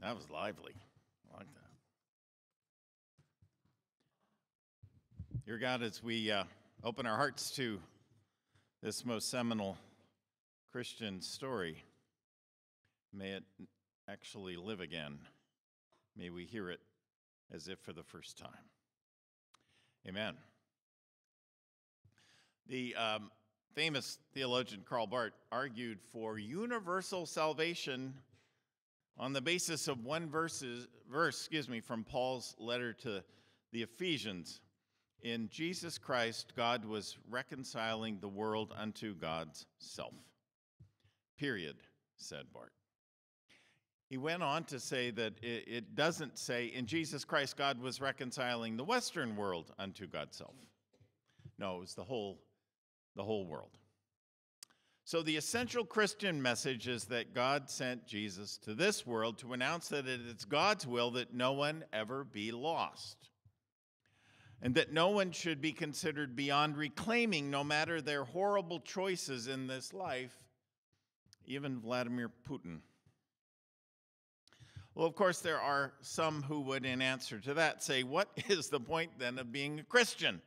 That was lively. I like that. Dear God, as we open our hearts to this most seminal Christian story, may it actually live again. May we hear it as if for the first time. Amen. The famous theologian Karl Barth argued for universal salvation on the basis of one verse from Paul's letter to the Ephesians. In Jesus Christ, God was reconciling the world unto God's self. Period, said Barth. He went on to say that it doesn't say, in Jesus Christ, God was reconciling the Western world unto God's self. No, it was the whole world. So the essential Christian message is that God sent Jesus to this world to announce that it is God's will that no one ever be lost, and that no one should be considered beyond reclaiming, no matter their horrible choices in this life, even Vladimir Putin. Well, of course, there are some who would, in answer to that, say, what is the point then of being a Christian?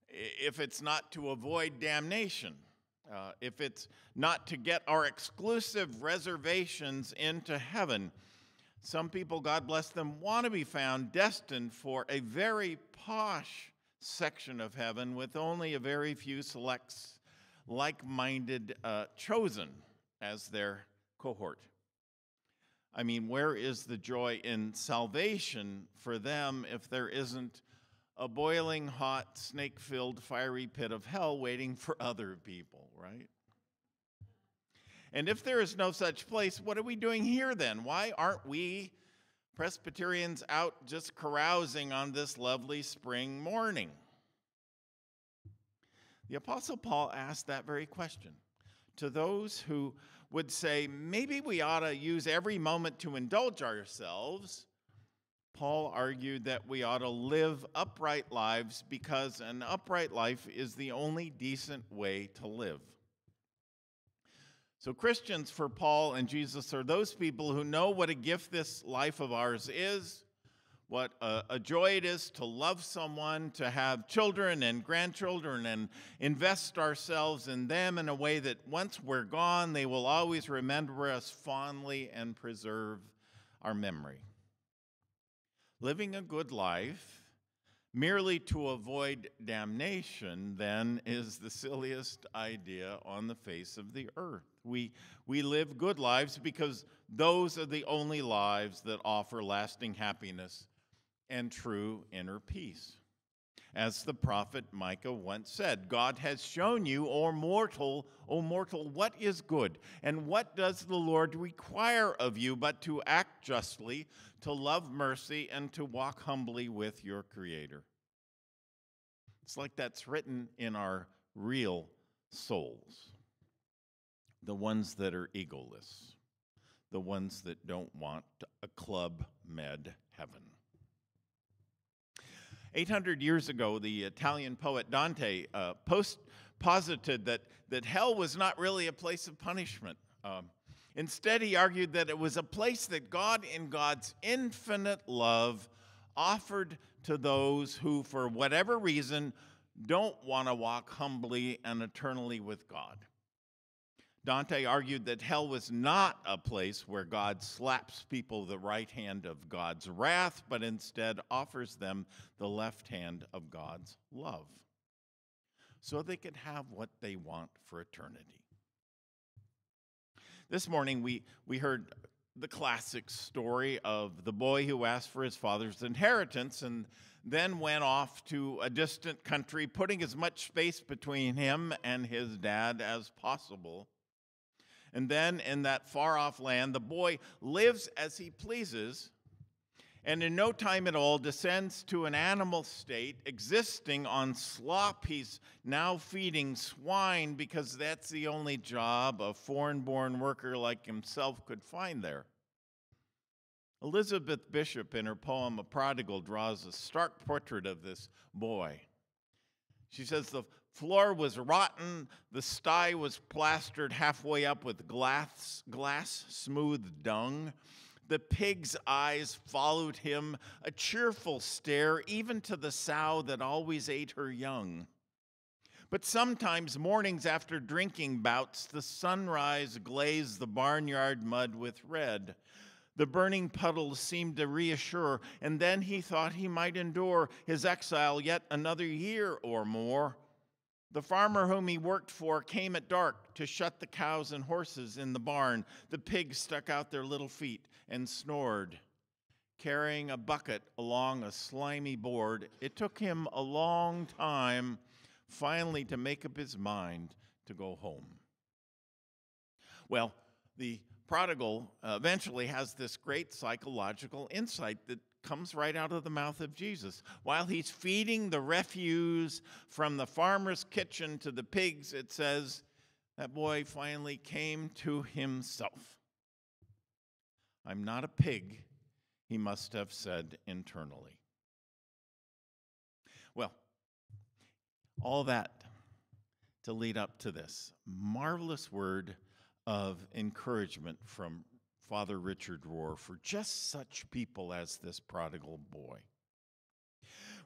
If it's not to avoid damnation, if it's not to get our exclusive reservations into heaven. Some people, God bless them, want to be found destined for a very posh section of heaven with only a very few selects, like-minded chosen as their cohort. I mean, where is the joy in salvation for them if there isn't a boiling hot, snake-filled, fiery pit of hell waiting for other people, right? And if there is no such place, what are we doing here then? Why aren't we Presbyterians out just carousing on this lovely spring morning? The Apostle Paul asked that very question to those who would say, maybe we ought to use every moment to indulge ourselves. Paul argued that we ought to live upright lives because an upright life is the only decent way to live. So Christians for Paul and Jesus are those people who know what a gift this life of ours is, what a joy it is to love someone, to have children and grandchildren and invest ourselves in them in a way that once we're gone, they will always remember us fondly and preserve our memory. Living a good life merely to avoid damnation, then, is the silliest idea on the face of the earth. We live good lives because those are the only lives that offer lasting happiness and true inner peace. As the prophet Micah once said, God has shown you, O mortal, what is good, and what does the Lord require of you but to act justly, to love mercy, and to walk humbly with your Creator. It's like that's written in our real souls, the ones that are egoless, the ones that don't want a Club Med heaven. 800 years ago, the Italian poet Dante posited that hell was not really a place of punishment. Instead, he argued that it was a place that God, in God's infinite love, offered to those who, for whatever reason, don't want to walk humbly and eternally with God. Dante argued that hell was not a place where God slaps people the right hand of God's wrath, but instead offers them the left hand of God's love, so they could have what they want for eternity. This morning, we heard the classic story of the boy who asked for his father's inheritance and then went off to a distant country, putting as much space between him and his dad as possible. And then in that far-off land, the boy lives as he pleases, and in no time at all descends to an animal state, existing on slop. He's now feeding swine because that's the only job a foreign-born worker like himself could find there. Elizabeth Bishop, in her poem A Prodigal, draws a stark portrait of this boy. She says, the floor was rotten, the sty was plastered halfway up with glass-smooth dung. The pig's eyes followed him, a cheerful stare, even to the sow that always ate her young. But sometimes, mornings after drinking bouts, the sunrise glazed the barnyard mud with red. The burning puddles seemed to reassure, and then he thought he might endure his exile yet another year or more. The farmer whom he worked for came at dark to shut the cows and horses in the barn. The pigs stuck out their little feet and snored. Carrying a bucket along a slimy board, it took him a long time finally to make up his mind to go home. Well, the prodigal eventually has this great psychological insight that comes right out of the mouth of Jesus. While he's feeding the refuse from the farmer's kitchen to the pigs, it says that boy finally came to himself. "I'm not a pig," he must have said internally. Well, all that to lead up to this marvelous word of encouragement from Father Richard Rohr for just such people as this prodigal boy.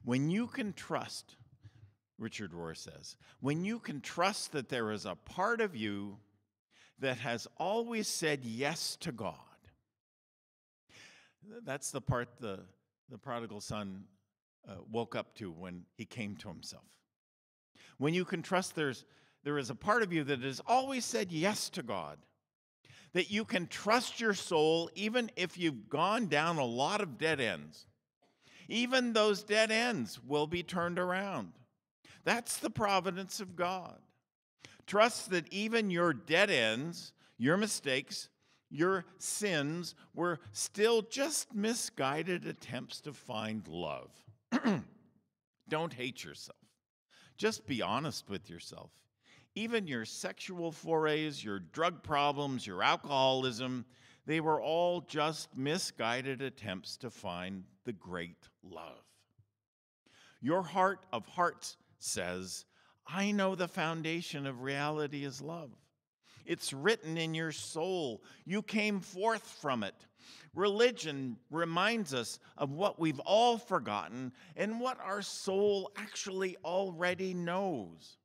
When you can trust, Richard Rohr says, when you can trust that there is a part of you that has always said yes to God. That's the part the prodigal son woke up to when he came to himself. When you can trust there is a part of you that has always said yes to God, that you can trust your soul even if you've gone down a lot of dead ends. Even those dead ends will be turned around. That's the providence of God. Trust that even your dead ends, your mistakes, your sins were still just misguided attempts to find love. Don't hate yourself. Just be honest with yourself. Even your sexual forays, your drug problems, your alcoholism, they were all just misguided attempts to find the great love. Your heart of hearts says, I know the foundation of reality is love. It's written in your soul. You came forth from it. Religion reminds us of what we've all forgotten and what our soul actually already knows.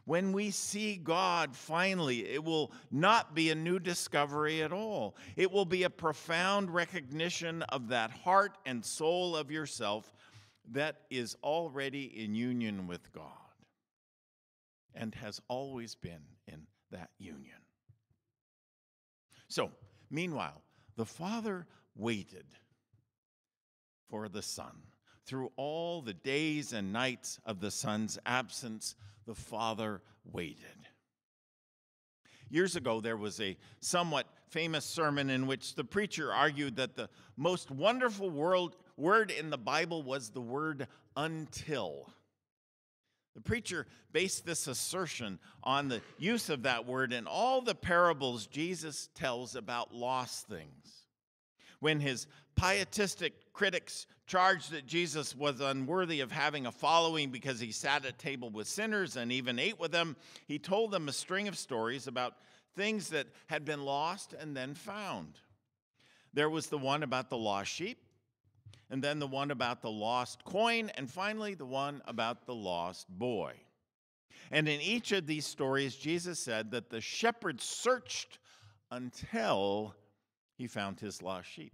When we see God, finally, it will not be a new discovery at all. It will be a profound recognition of that heart and soul of yourself that is already in union with God and has always been in that union. So, meanwhile, the Father waited for the Son. Through all the days and nights of the Son's absence, the Father waited. Years ago, there was a somewhat famous sermon in which the preacher argued that the most wonderful word in the Bible was the word until. The preacher based this assertion on the use of that word in all the parables Jesus tells about lost things. When his pietistic critics charged that Jesus was unworthy of having a following because he sat at table with sinners and even ate with them, he told them a string of stories about things that had been lost and then found. There was the one about the lost sheep, and then the one about the lost coin, and finally the one about the lost boy. And in each of these stories, Jesus said that the shepherd searched until he found his lost sheep.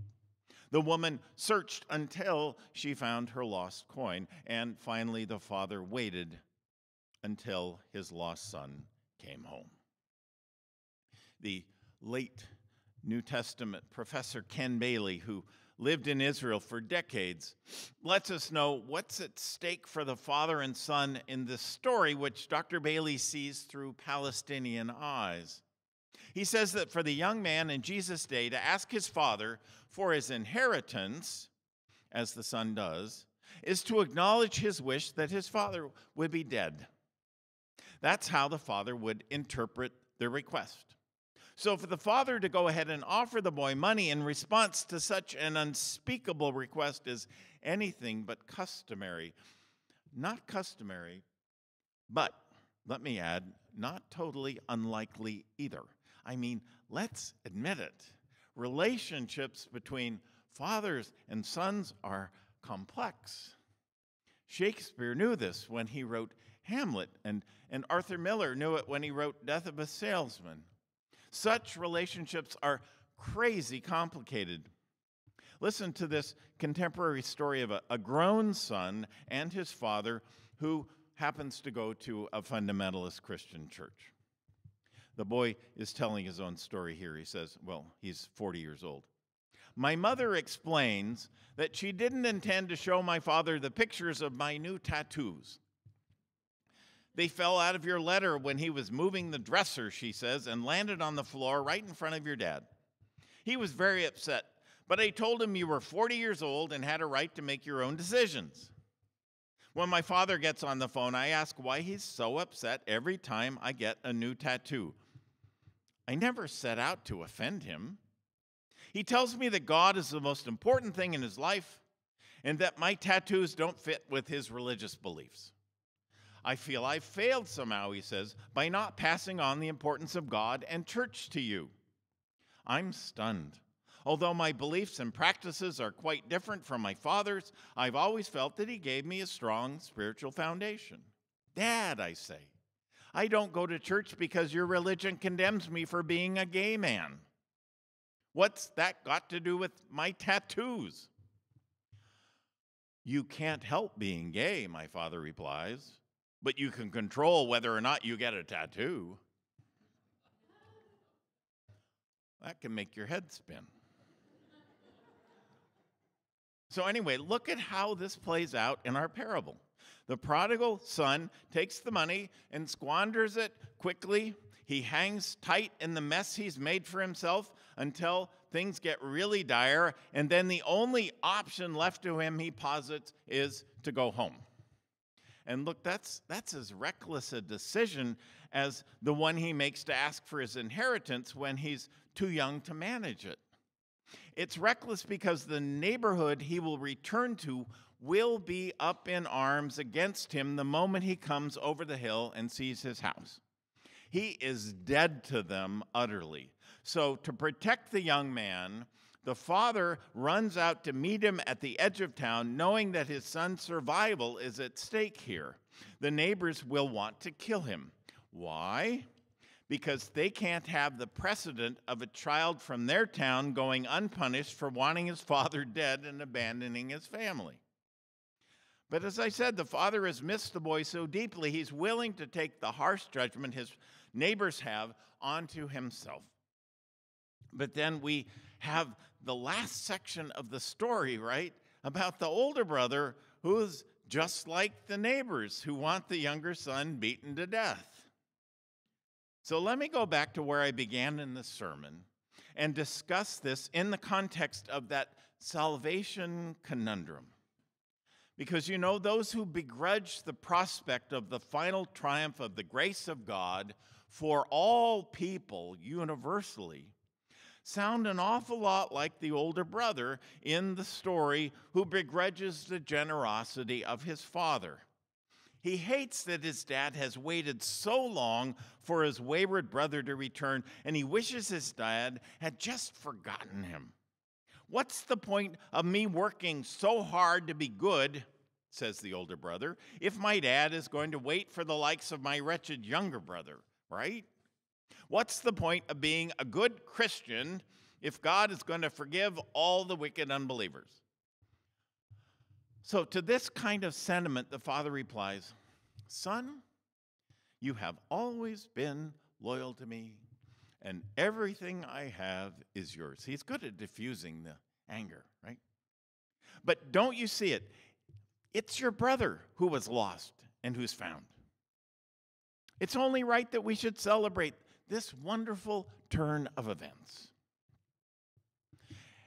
The woman searched until she found her lost coin. And finally, the father waited until his lost son came home. The late New Testament professor Ken Bailey, who lived in Israel for decades, lets us know what's at stake for the father and son in this story, which Dr. Bailey sees through Palestinian eyes. He says that for the young man in Jesus' day to ask his father for his inheritance, as the son does, is to acknowledge his wish that his father would be dead. That's how the father would interpret the request. So for the father to go ahead and offer the boy money in response to such an unspeakable request is anything but customary. Not customary, but, let me add, not totally unlikely either. I mean, let's admit it. relationships between fathers and sons are complex. Shakespeare knew this when he wrote Hamlet, and Arthur Miller knew it when he wrote Death of a Salesman. Such relationships are crazy complicated. Listen to this contemporary story of a grown son and his father who happens to go to a fundamentalist Christian church. The boy is telling his own story here. He says, well, he's 40 years old. My mother explains that she didn't intend to show my father the pictures of my new tattoos. They fell out of your letter when he was moving the dresser, she says, and landed on the floor right in front of your dad. He was very upset, but I told him you were 40 years old and had a right to make your own decisions. When my father gets on the phone, I ask why he's so upset every time I get a new tattoo. I never set out to offend him. He tells me that God is the most important thing in his life and that my tattoos don't fit with his religious beliefs. I feel I've failed somehow, he says, by not passing on the importance of God and church to you. I'm stunned. Although my beliefs and practices are quite different from my father's, I've always felt that he gave me a strong spiritual foundation. Dad, I say, I don't go to church because your religion condemns me for being a gay man. What's that got to do with my tattoos? You can't help being gay, my father replies, but you can control whether or not you get a tattoo. That can make your head spin. So anyway, look at how this plays out in our parable. The prodigal son takes the money and squanders it quickly. He hangs tight in the mess he's made for himself until things get really dire, and then the only option left to him, he posits, is to go home. And look, that's as reckless a decision as the one he makes to ask for his inheritance when he's too young to manage it. It's reckless because the neighborhood he will return to will be up in arms against him the moment he comes over the hill and sees his house. He is dead to them utterly. So to protect the young man, the father runs out to meet him at the edge of town, knowing that his son's survival is at stake here. The neighbors will want to kill him. Why? Because they can't have the precedent of a child from their town going unpunished for wanting his father dead and abandoning his family. But as I said, the father has missed the boy so deeply, he's willing to take the harsh judgment his neighbors have onto himself. But then we have the last section of the story, right, about the older brother who's just like the neighbors who want the younger son beaten to death. So let me go back to where I began in the sermon and discuss this in the context of that salvation conundrum. Because, you know, those who begrudge the prospect of the final triumph of the grace of God for all people universally sound an awful lot like the older brother in the story who begrudges the generosity of his father. He hates that his dad has waited so long for his wayward brother to return, and he wishes his dad had just forgotten him. What's the point of me working so hard to be good, says the older brother, if my dad is going to wait for the likes of my wretched younger brother, right? What's the point of being a good Christian if God is going to forgive all the wicked unbelievers? So to this kind of sentiment, the father replies, son, you have always been loyal to me, and everything I have is yours. He's good at diffusing the anger, right? But don't you see it? It's your brother who was lost and who's found. It's only right that we should celebrate this wonderful turn of events.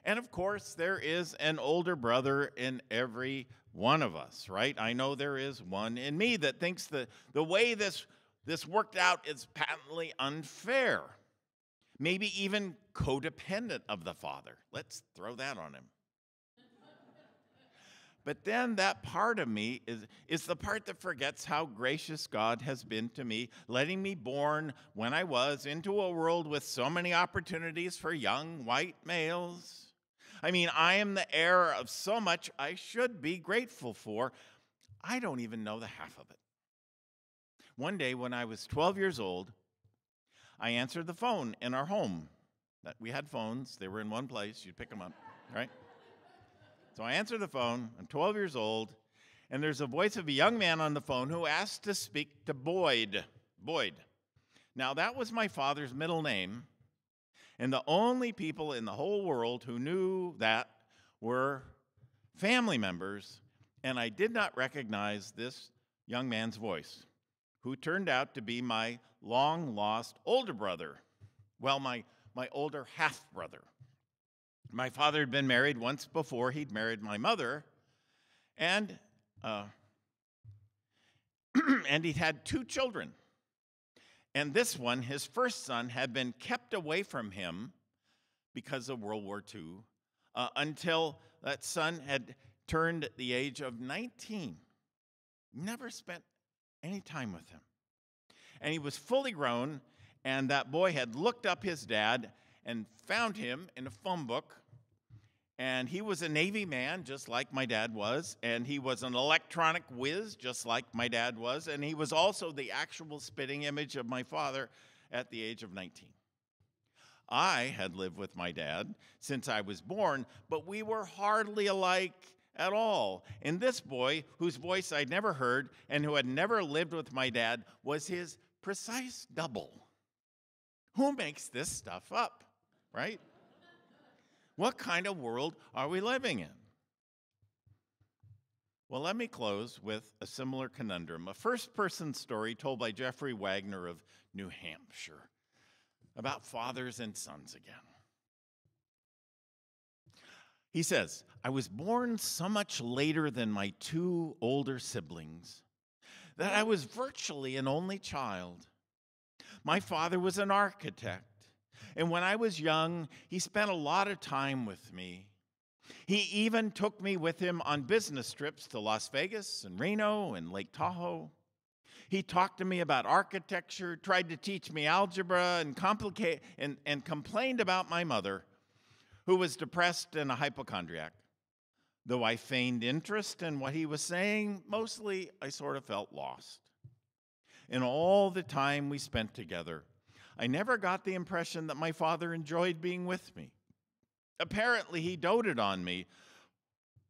And of course, there is an older brother in every one of us, right? I know there is one in me that thinks that the way this worked out is patently unfair, maybe even codependent of the father. Let's throw that on him. But then that part of me is the part that forgets how gracious God has been to me, letting me born when I was into a world with so many opportunities for young white males. I mean, I am the heir of so much I should be grateful for. I don't even know the half of it. One day when I was 12 years old, I answered the phone in our home. We had phones. They were in one place. You'd pick them up, right? So I answered the phone. I'm 12 years old, and there's a voice of a young man on the phone who asked to speak to Boyd. Boyd. Now, that was my father's middle name, and the only people in the whole world who knew that were family members, and I did not recognize this young man's voice, who turned out to be my long-lost older brother. Well, my older half-brother. My father had been married once before. He'd married my mother, and he'd had 2 children. And this one, his first son, had been kept away from him because of World War II until that son had turned the age of 19. Never spent any time with him. And he was fully grown, and that boy had looked up his dad and found him in a phone book. And he was a Navy man, just like my dad was. And he was an electronic whiz, just like my dad was. And he was also the actual spitting image of my father at the age of 19. I had lived with my dad since I was born, but we were hardly alike at all. And this boy, whose voice I'd never heard and who had never lived with my dad, was his precise double. Who makes this stuff up, right? What kind of world are we living in? Well, let me close with a similar conundrum, a first-person story told by Jeffrey Wagner of New Hampshire about fathers and sons again. He says, I was born so much later than my 2 older siblings that I was virtually an only child. My father was an architect, and when I was young, he spent a lot of time with me. He even took me with him on business trips to Las Vegas and Reno and Lake Tahoe. He talked to me about architecture, tried to teach me algebra, and complained about my mother, who was depressed and a hypochondriac. Though I feigned interest in what he was saying, mostly I sort of felt lost. In all the time we spent together, I never got the impression that my father enjoyed being with me. Apparently, he doted on me,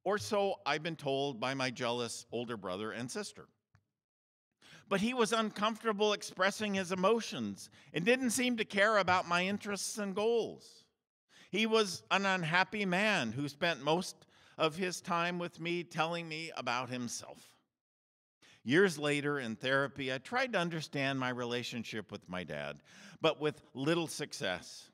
or so I've been told by my jealous older brother and sister. But he was uncomfortable expressing his emotions and didn't seem to care about my interests and goals. He was an unhappy man who spent most of his time with me telling me about himself. Years later in therapy, I tried to understand my relationship with my dad, but with little success.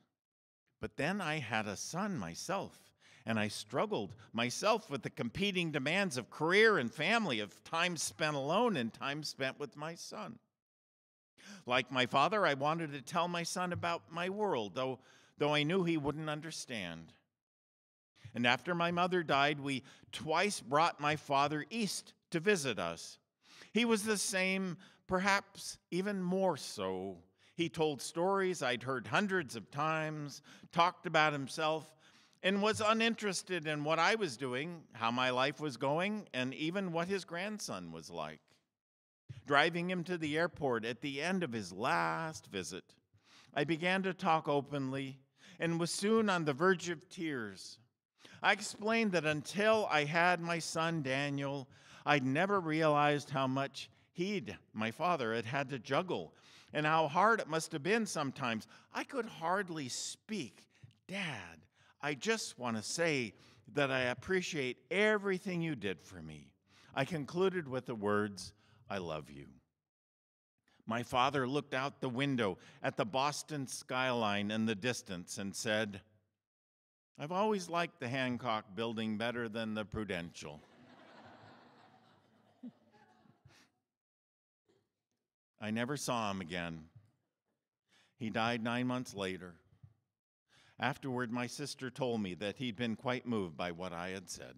But then I had a son myself, and I struggled myself with the competing demands of career and family, of time spent alone and time spent with my son. Like my father, I wanted to tell my son about my world, though I knew he wouldn't understand. And after my mother died, we twice brought my father east to visit us. He was the same, perhaps even more so. He told stories I'd heard hundreds of times, talked about himself, and was uninterested in what I was doing, how my life was going, and even what his grandson was like. Driving him to the airport at the end of his last visit, I began to talk openly and was soon on the verge of tears. I explained that until I had my son Daniel, I'd never realized how much my father, had to juggle, and how hard it must have been sometimes. I could hardly speak. Dad, I just want to say that I appreciate everything you did for me. I concluded with the words, I love you. My father looked out the window at the Boston skyline in the distance and said, I've always liked the Hancock building better than the Prudential. I never saw him again. He died 9 months later. Afterward, my sister told me that he'd been quite moved by what I had said.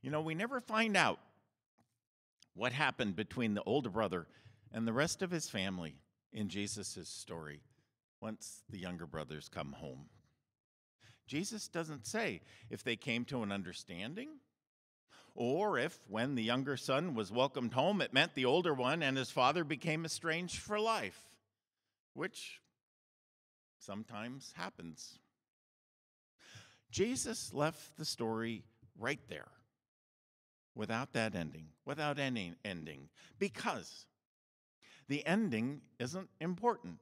We never find out what happened between the older brother and the rest of his family in Jesus' story once the younger brothers come home. Jesus doesn't say if they came to an understanding, or if, when the younger son was welcomed home, it meant the older one and his father became estranged for life, which sometimes happens. Jesus left the story right there, without that ending, without any ending, because the ending isn't important.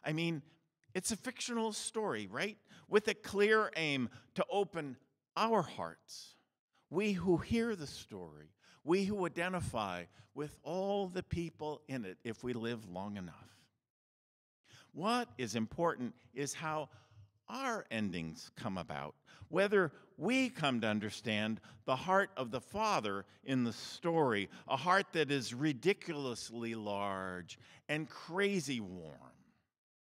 I mean, it's a fictional story, right? With a clear aim to open our hearts. We who hear the story, we who identify with all the people in it if we live long enough. What is important is how our endings come about, whether we come to understand the heart of the Father in the story, a heart that is ridiculously large and crazy warm,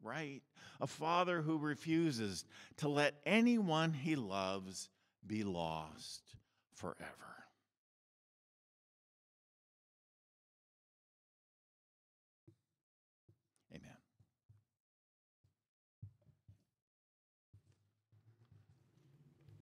right? A Father who refuses to let anyone he loves be lost forever.